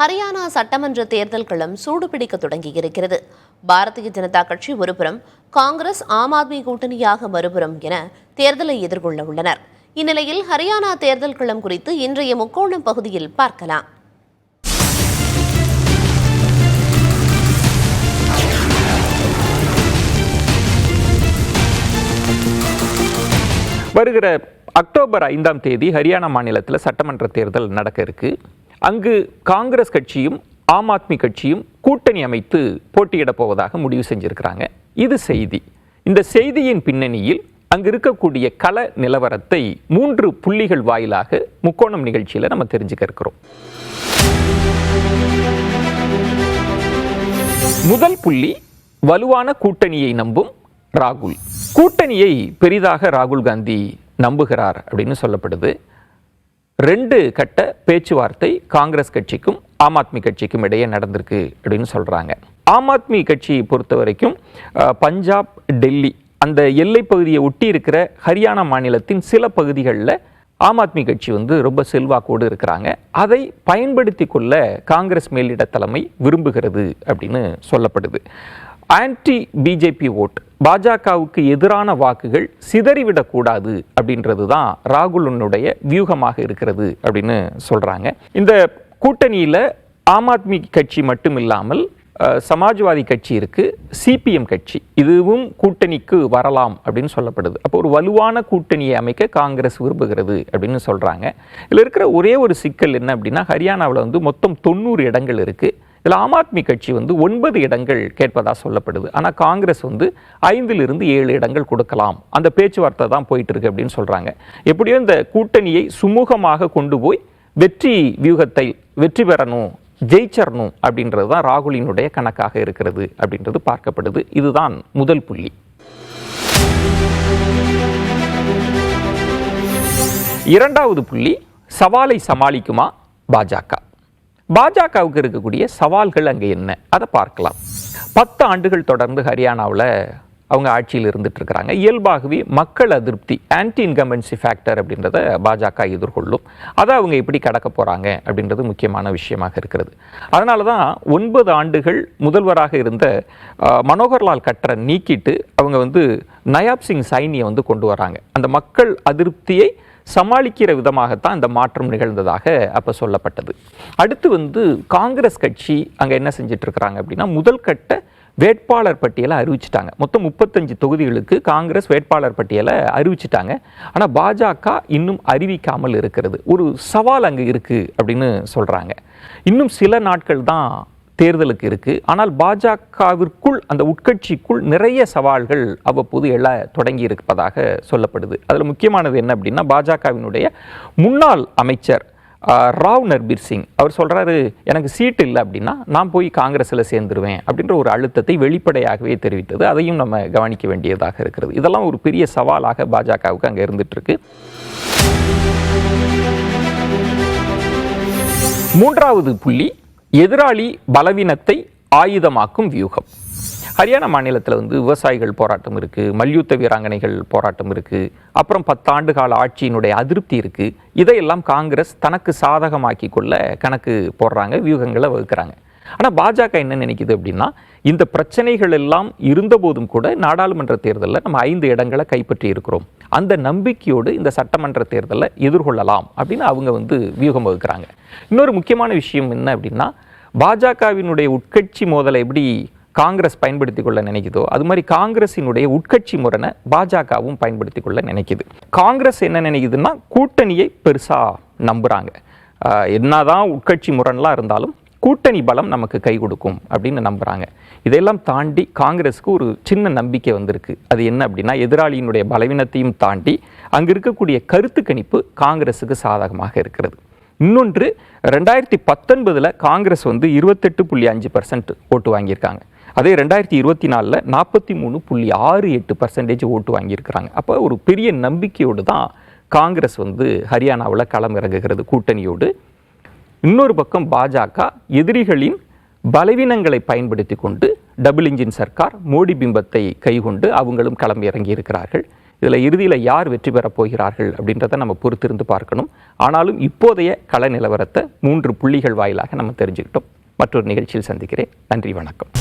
ஹரியானா சட்டமன்ற தேர்தல் களம் சூடுபிடிக்க தொடங்கியிருக்கிறது. பாரதிய ஜனதா கட்சி ஒருபுறம், காங்கிரஸ் ஆம் ஆத்மி கூட்டணியாக மறுபுறம் என தேர்தலை எதிர்கொள்ள உள்ளனர். இந்நிலையில் ஹரியானா தேர்தல் களம் குறித்து இன்றைய முக்கோணம் பகுதியில் பார்க்கலாம். வருகிற அக்டோபர் 5ஆம் தேதி ஹரியானா மாநிலத்தில் சட்டமன்ற தேர்தல் நடக்க இருக்கு. அங்கு காங்கிரஸ் கட்சியும் ஆம் ஆத்மி கட்சியும் கூட்டணி அமைத்து போட்டியிட போவதாக முடிவு செஞ்சிருக்கிறாங்க. இது செய்தி. இந்த செய்தியின் பின்னணியில் அங்கு இருக்கக்கூடிய கள நிலவரத்தை 3 புள்ளிகள் வாயிலாக முக்கோணம் நிகழ்ச்சியில் நம்ம தெரிஞ்சுக்க இருக்கிறோம். முதல் புள்ளி, வலுவான கூட்டணியை நம்பும் ராகுல். கூட்டணியை பெரிதாக ராகுல் காந்தி நம்புகிறார் அப்படின்னு சொல்லப்படுது. 2 கட்ட பேச்சுவார்த்தை காங்கிரஸ் கட்சிக்கும் ஆம் ஆத்மி கட்சிக்கும் இடையே நடந்திருக்கு அப்படின்னு சொல்றாங்க. ஆம் ஆத்மி கட்சியை பொறுத்த வரைக்கும் பஞ்சாப், டெல்லி அந்த எல்லை பகுதியை ஒட்டி இருக்கிற ஹரியானா மாநிலத்தின் சில பகுதிகளில் ஆம் ஆத்மி கட்சி ரொம்ப செல்வாக்கோடு இருக்கிறாங்க. அதை பயன்படுத்தி கொள்ள காங்கிரஸ் மேலிட தலைமை விரும்புகிறது அப்படின்னு சொல்லப்படுது. ஆன்டி பிஜேபி ஓட், பாஜகவுக்கு எதிரான வாக்குகள் சிதறிவிடக்கூடாது அப்படின்றது தான் ராகுலுடைய வியூகமாக இருக்கிறது அப்படின்னு சொல்றாங்க. இந்த கூட்டணியில் ஆம் ஆத்மி கட்சி மட்டும் இல்லாமல் சமாஜ்வாதி கட்சி இருக்கு, சிபிஎம் கட்சி இதுவும் கூட்டணிக்கு வரலாம் அப்படின்னு சொல்லப்படுது. அப்போ ஒரு வலுவான கூட்டணியை அமைக்க காங்கிரஸ் விரும்புகிறது அப்படின்னு சொல்றாங்க. இதில் இருக்கிற ஒரே ஒரு சிக்கல் என்ன அப்படின்னா, ஹரியானாவில் மொத்தம் 90 இடங்கள் இருக்கு. இதில் ஆம் ஆத்மி கட்சி 9 இடங்கள் கேட்பதா சொல்லப்படுது. ஆனால் காங்கிரஸ் 5லிருந்து 7 இடங்கள் கொடுக்கலாம். அந்த பேச்சுவார்த்தை தான் போயிட்டு இருக்கு அப்படின்னு சொல்றாங்க. எப்படியோ இந்த கூட்டணியை சுமூகமாக கொண்டு போய் வெற்றி வியூகத்தை வெற்றி பெறணும், ஜெயிச்சரணும் அப்படின்றது தான் ராகுலினுடைய கணக்காக இருக்கிறது அப்படின்றது பார்க்கப்படுது. இதுதான் முதல் புள்ளி. இரண்டாவது புள்ளி, சவாலை சமாளிக்குமா பாஜக? பாஜகவுக்கு இருக்கக்கூடிய சவால்கள் அங்கே என்ன அதை பார்க்கலாம். 10 ஆண்டுகள் தொடர்ந்து ஹரியானாவில் அவங்க ஆட்சியில் இருந்துட்டு இருக்கிறாங்க. இயல்பாகவே மக்கள் அதிருப்தி, ஆன்டி இன்கம்பன்சி ஃபேக்டர் அப்படின்றத பாஜக எதிர்கொள்ளும். அதை அவங்க எப்படி கடக்க போகிறாங்க அப்படின்றது முக்கியமான விஷயமாக இருக்கிறது. அதனால தான் 9 ஆண்டுகள் முதல்வராக இருந்த மனோகர்லால் கட்டரை நீக்கிட்டு அவங்க நயாப் சிங் சைனியை கொண்டு வராங்க. அந்த மக்கள் அதிருப்தியை சமாளிக்கிற விதமாகத்தான் இந்த மாற்றம் நிகழ்ந்ததாக அப்போ சொல்லப்பட்டது. அடுத்து காங்கிரஸ் கட்சி அங்கே என்ன செஞ்சிட்டு இருக்கிறாங்க அப்படின்னா, முதல் கட்ட வேட்பாளர் பட்டியலை அறிவிச்சிட்டாங்க. மொத்தம் 35 தொகுதிகளுக்கு காங்கிரஸ் வேட்பாளர் பட்டியலை அறிவிச்சிட்டாங்க. ஆனால் பாஜக இன்னும் அறிவிக்காமல் இருக்கிறது. ஒரு சவால் அங்கே இருக்கு அப்படின்னு சொல்றாங்க. இன்னும் சில நாட்கள் தான் தேர்தலுக்கு இருக்கு. ஆனால் பாஜகவிற்குள் அந்த உட்கட்சிக்குள் நிறைய சவால்கள் அவ்வப்போது எழ தொடங்கி இருப்பதாக சொல்லப்படுது. அதில் முக்கியமானது என்ன அப்படின்னா, பாஜகவினுடைய முன்னாள் அமைச்சர் ராவ் நர்பீர் சிங் அவர் சொல்றாரு, எனக்கு சீட்டு இல்லை அப்படின்னா நான் போய் காங்கிரஸில் சேர்ந்துருவேன் அப்படின்ற ஒரு அழுத்தத்தை வெளிப்படையாகவே தெரிவித்தது. அதையும் நம்ம கவனிக்க வேண்டியதாக இருக்கிறது. இதெல்லாம் ஒரு பெரிய சவாலாக பாஜகவுக்கு அங்கே இருந்துட்டு இருக்கு. மூன்றாவது புள்ளி, எதிராளி பலவீனத்தை ஆயுதமாக்கும் வியூகம். ஹரியானா மாநிலத்தில் விவசாயிகள் போராட்டம் இருக்கு, மல்யுத்த வீராங்கனைகள் போராட்டம் இருக்கு, அப்புறம் 10 ஆண்டு கால ஆட்சியினுடைய அதிருப்தி இருக்கு. இதையெல்லாம் காங்கிரஸ் தனக்கு சாதகமாக்கி கொள்ள கணக்கு போடுறாங்க, வியூகங்களை வகுக்கிறாங்க. ஆனால் பாஜக என்ன நினைக்குது அப்படின்னா, இந்த பிரச்சனைகள் எல்லாம் இருந்தபோதும் கூட நாடாளுமன்ற தேர்தலில் நம்ம 5 இடங்களை கைப்பற்றி இருக்கிறோம், அந்த நம்பிக்கையோடு இந்த சட்டமன்ற தேர்தலை எதிர்கொள்ளலாம் அப்படின்னு அவங்க வியூகம் வகுக்கிறாங்க. இன்னொரு முக்கியமான விஷயம் என்ன அப்படின்னா, பாஜகவினுடைய உட்கட்சி மோதலை எப்படி காங்கிரஸ் பயன்படுத்தி கொள்ள நினைக்குதோ அது மாதிரி காங்கிரசினுடைய உட்கட்சி முரணை பாஜகவும் பயன்படுத்தி கொள்ள நினைக்குது. காங்கிரஸ் என்ன நினைக்குதுன்னா, கூட்டணியை பெருசா நம்புறாங்க. என்னதான் உட்கட்சி முரண்லாம் இருந்தாலும் கூட்டணி பலம் நமக்கு கை கொடுக்கும் அப்படின்னு நம்புறாங்க. இதையெல்லாம் தாண்டி காங்கிரஸுக்கு ஒரு சின்ன நம்பிக்கை வந்திருக்கு. அது என்ன அப்படின்னா, எதிராளியினுடைய பலவீனத்தையும் தாண்டி அங்கு இருக்கக்கூடிய கருத்து கணிப்பு காங்கிரஸுக்கு சாதகமாக இருக்கிறது. இன்னொன்று, 2019 காங்கிரஸ் 28.5% ஓட்டு வாங்கியிருக்காங்க. அதே 2024 43.68% ஓட்டு வாங்கியிருக்கிறாங்க. அப்போ ஒரு பெரிய நம்பிக்கையோடு தான் காங்கிரஸ் ஹரியானாவில் களம் இறங்குகிறது கூட்டணியோடு. இன்னொரு பக்கம் பாஜக எதிரிகளின் பலவீனங்களை பயன்படுத்தி கொண்டு டபுள் இன்ஜின் சர்க்கார், மோடி பிம்பத்தை கைகொண்டு அவங்களும் களம் இறங்கி இருக்கிறார்கள். இதில் இறுதியில் யார் வெற்றி பெறப் போகிறார்கள் அப்படின்றத நம்ம பொறுத்திருந்து பார்க்கணும். ஆனாலும் இப்போதைய கள நிலவரத்தை 3 புள்ளிகள் வாயிலாக நம்ம தெரிஞ்சுக்கிட்டோம். மற்றொரு நிகழ்ச்சியில் சந்திக்கிறேன். நன்றி, வணக்கம்.